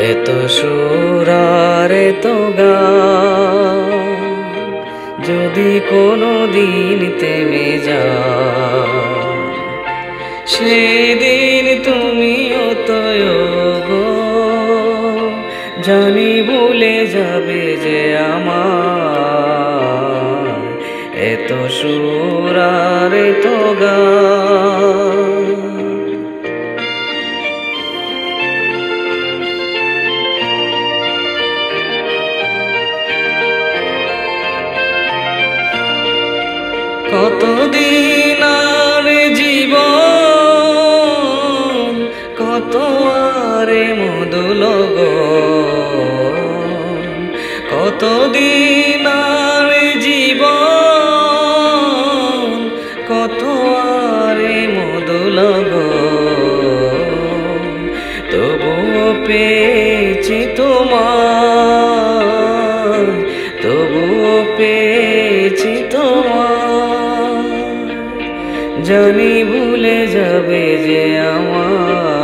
এত সুর আর এত গান যদি কোনো দিন থেমে যায়, সেদিন তুমিও তো গো জানি ভুলে যাবে যে আমার এত সুর আর এত গান। কতদিন আর জীবন, কত আরে মধুলগ, কতদিন আর জীবন, কত আরে মধুলগ, তবুও পেয়েছি তোমার, তবুও পেয়েছি তোমার, জানি ভুলে যাবে যে আমার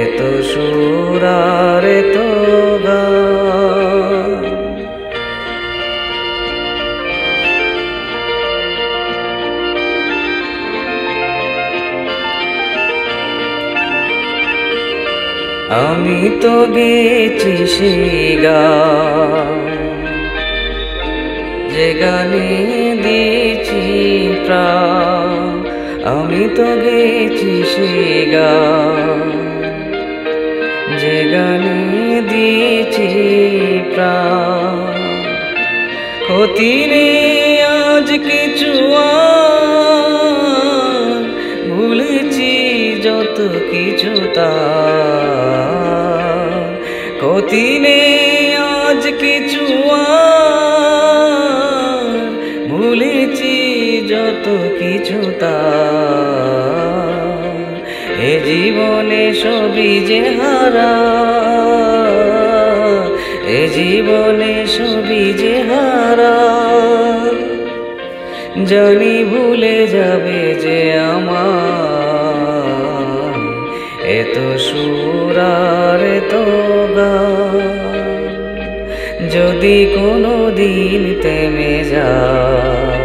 এত সুর আর এত গান। আমি তো গেছি সেই গান যে গানে দিয়েছি প্রাণ, আমি তো গেছি সেই গান যে গানে দিয়েছি প্রাণ। ক্ষতি নেই আজ কিছু আর, ভুলেছি যত কিছু তার, ক্ষতি নেই আজ কিছু আর, ভুলেছি যত কিছু তার। এ জীবনে সবই যে হারা, এ জীবনে সবই যে হারা, জানি ভুলে যাবে যে আমার এত সুর আর এত গান যদি কোনো দিন থেমে যায়,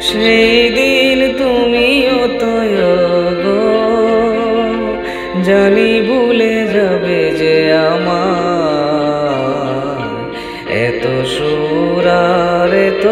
সেই দিন তুমিও তো গো জানি ভুলে যাবে যে আমার এত সুর আর এত